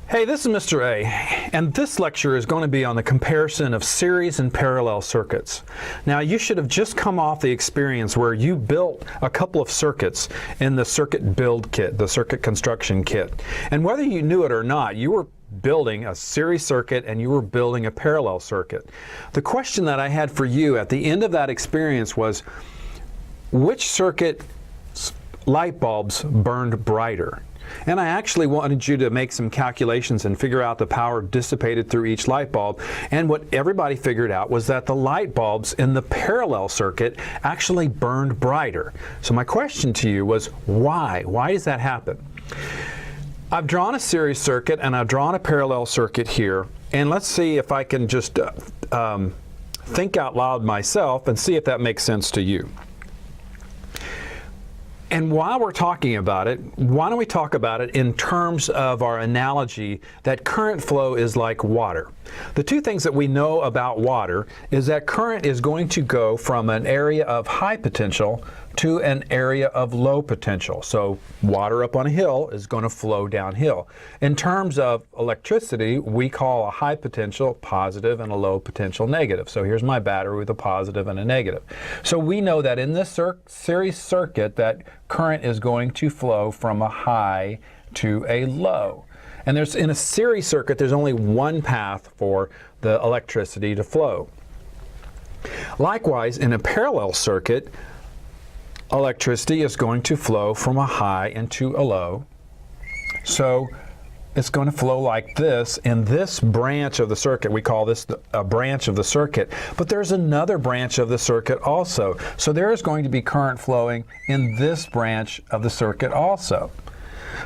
Hey, this is Mr. A, and this lecture is going to be on the comparison of series and parallel circuits. Now, you should have just come off the experience where you built a couple of circuits in the circuit build kit, the circuit construction kit. And whether you knew it or not, you were building a series circuit and you were building a parallel circuit. The question that I had for you at the end of that experience was, which circuit light bulbs burned brighter? And I actually wanted you to make some calculations and figure out the power dissipated through each light bulb. And what everybody figured out was that the light bulbs in the parallel circuit actually burned brighter. So my question to you was, why? Why does that happen? I've drawn a series circuit and I've drawn a parallel circuit here. And let's see if I can just think out loud myself and see if that makes sense to you. And while we're talking about it, why don't we talk about it in terms of our analogy that current flow is like water. The two things that we know about water is that current is going to go from an area of high potential to an area of low potential. So water up on a hill is going to flow downhill. In terms of electricity, we call a high potential positive and a low potential negative. So here's my battery with a positive and a negative. So we know that in this series circuit that current is going to flow from a high to a low. And in a series circuit, there's only one path for the electricity to flow. Likewise, in a parallel circuit, electricity is going to flow from a high into a low. So it's going to flow like this in this branch of the circuit. We call this a branch of the circuit, but there's another branch of the circuit also. So there is going to be current flowing in this branch of the circuit also.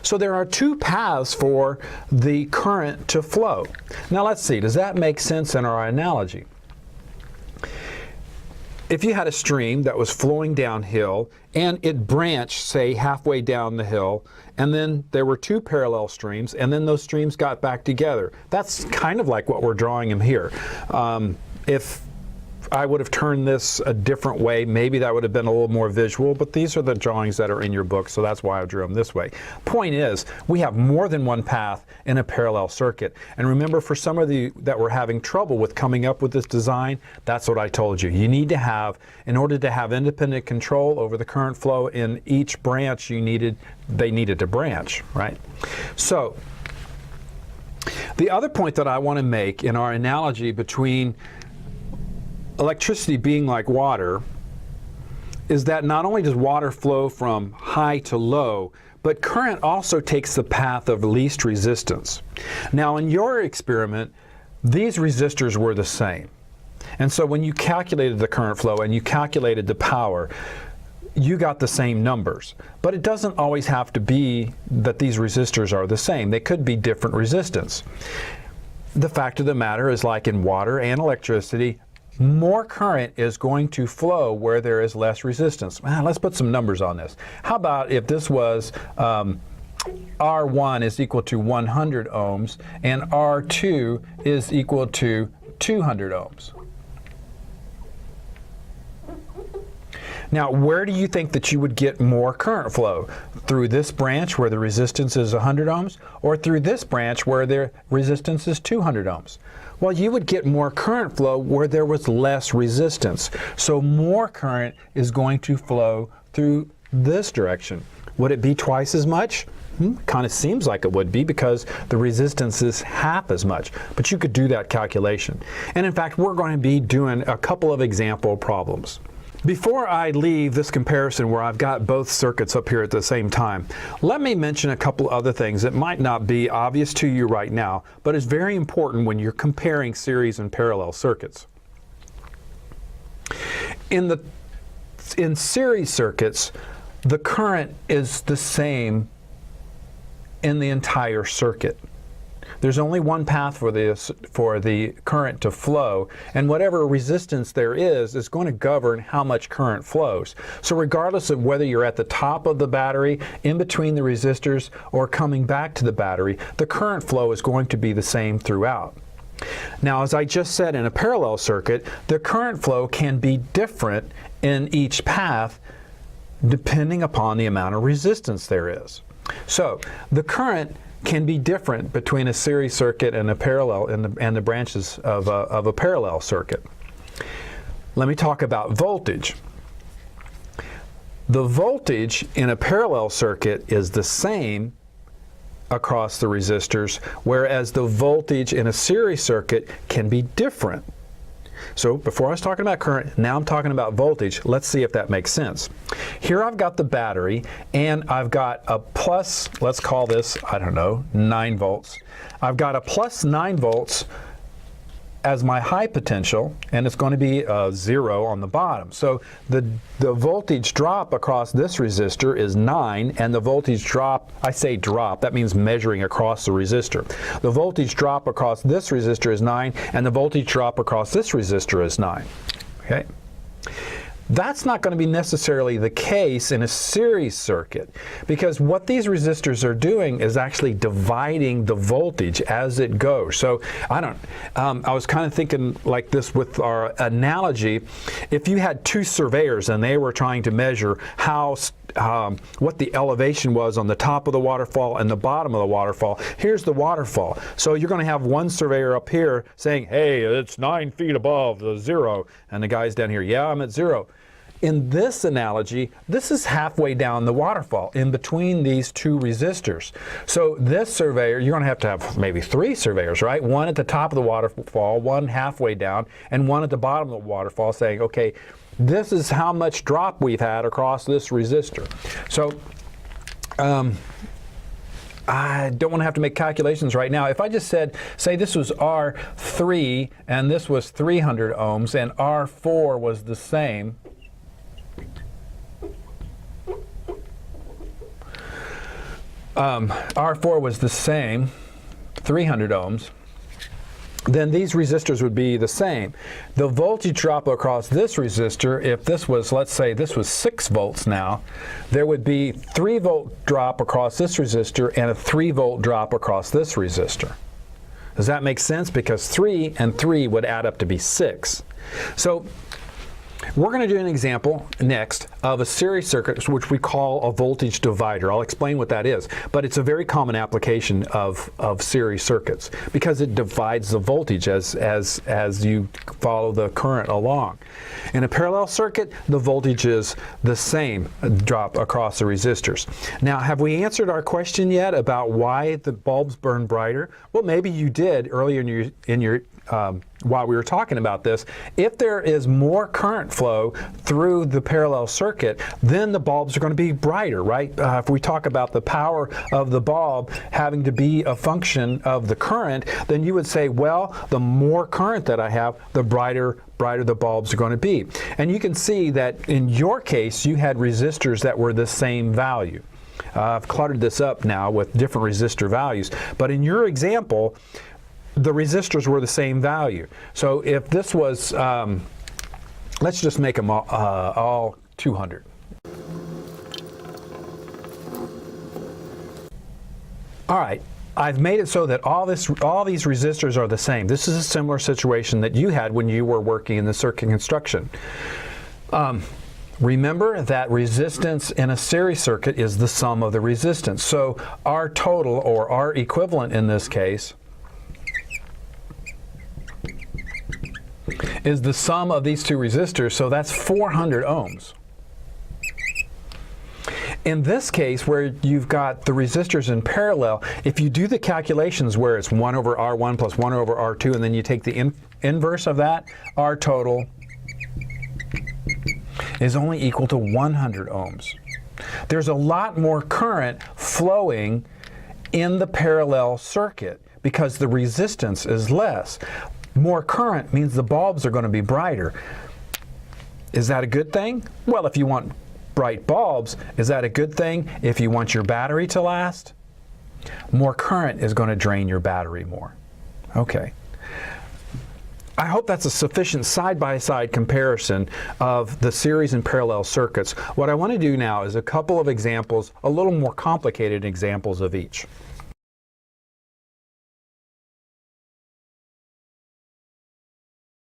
So there are two paths for the current to flow. Now let's see, does that make sense in our analogy? If you had a stream that was flowing downhill and it branched, say, halfway down the hill, and then there were two parallel streams, and then those streams got back together. That's kind of like what we're drawing them here. If I would have turned this a different way, maybe that would have been a little more visual, but these are the drawings that are in your book, so that's why I drew them this way. Point is, we have more than one path in a parallel circuit. And remember, for some of you that were having trouble with coming up with this design, that's what I told you. You need to have, in order to have independent control over the current flow in each branch, they needed to branch, right? So, the other point that I want to make in our analogy between electricity being like water is that not only does water flow from high to low, but current also takes the path of least resistance. Now, in your experiment, these resistors were the same. And so when you calculated the current flow and you calculated the power, you got the same numbers. But it doesn't always have to be that these resistors are the same. They could be different resistance. The fact of the matter is, like in water and electricity, more current is going to flow where there is less resistance. Let's put some numbers on this. How about if this was R1 is equal to 100 ohms and R2 is equal to 200 ohms? Now, where do you think that you would get more current flow? Through this branch where the resistance is 100 ohms, or through this branch where the resistance is 200 ohms? Well, you would get more current flow where there was less resistance. So more current is going to flow through this direction. Would it be twice as much? Kind of seems like it would be, because the resistance is half as much. But you could do that calculation. And in fact, we're going to be doing a couple of example problems. Before I leave this comparison where I've got both circuits up here at the same time, let me mention a couple other things that might not be obvious to you right now, but is very important when you're comparing series and parallel circuits. In series circuits, the current is the same in the entire circuit. There's only one path for the current to flow, and whatever resistance there is going to govern how much current flows. So regardless of whether you're at the top of the battery, in between the resistors, or coming back to the battery, the current flow is going to be the same throughout. Now, as I just said, in a parallel circuit, the current flow can be different in each path depending upon the amount of resistance there is. So the current can be different between a series circuit and a parallel and the branches of a parallel circuit. Let me talk about voltage. The voltage in a parallel circuit is the same across the resistors, whereas the voltage in a series circuit can be different. So before I was talking about current, now I'm talking about voltage. Let's see if that makes sense. Here I've got the battery, and I've got a plus, let's call this, I don't know, 9 volts. I've got a plus 9 volts as my high potential, and it's going to be 0 on the bottom. So the voltage drop across this resistor is 9, and the voltage drop, I say drop, that means measuring across the resistor. The voltage drop across this resistor is 9, and the voltage drop across this resistor is 9. Okay? That's not going to be necessarily the case in a series circuit, because what these resistors are doing is actually dividing the voltage as it goes. So I was kind of thinking like this with our analogy. If you had two surveyors and they were trying to measure what the elevation was on the top of the waterfall and the bottom of the waterfall, here's the waterfall. So you're going to have one surveyor up here saying, hey, it's 9 feet above the 0, and the guy's down here, yeah, I'm at 0. In this analogy, this is halfway down the waterfall in between these two resistors. So this surveyor, you're going to have maybe 3 surveyors, right? One at the top of the waterfall, one halfway down, and one at the bottom of the waterfall saying, okay, this is how much drop we've had across this resistor. So I don't want to have to make calculations right now. If I just said, say this was R3 and this was 300 ohms and R4 was the same, R4 was the same, 300 ohms, then these resistors would be the same. The voltage drop across this resistor, if this was, let's say this was 6 volts now, there would be 3 volt drop across this resistor and a 3 volt drop across this resistor. Does that make sense? Because 3 and 3 would add up to be 6. So we're going to do an example next of a series circuit, which we call a voltage divider. I'll explain what that is, but it's a very common application of series circuits because it divides the voltage as you follow the current along. In a parallel circuit, the voltage is the same drop across the resistors. Now, have we answered our question yet about why the bulbs burn brighter? Well, maybe you did earlier in your while we were talking about this. If there is more current flow through the parallel circuit, then the bulbs are going to be brighter, right? If we talk about the power of the bulb having to be a function of the current, then you would say, well, the more current that I have, the brighter the bulbs are going to be. And you can see that in your case, you had resistors that were the same value. I've cluttered this up now with different resistor values, but in your example, the resistors were the same value. So if this was, let's just make them all 200. All right, I've made it so that all these resistors are the same. This is a similar situation that you had when you were working in the circuit construction. Remember that resistance in a series circuit is the sum of the resistance. So our total, or our equivalent in this case, is the sum of these two resistors, so that's 400 ohms. In this case, where you've got the resistors in parallel, if you do the calculations where it's 1 over R1 plus 1 over R2, and then you take the inverse of that, our total is only equal to 100 ohms. There's a lot more current flowing in the parallel circuit because the resistance is less. More current means the bulbs are going to be brighter. Is that a good thing? Well, if you want bright bulbs, is that a good thing if you want your battery to last? More current is going to drain your battery more. Okay. I hope that's a sufficient side-by-side comparison of the series and parallel circuits. What I want to do now is a couple of examples, a little more complicated examples of each.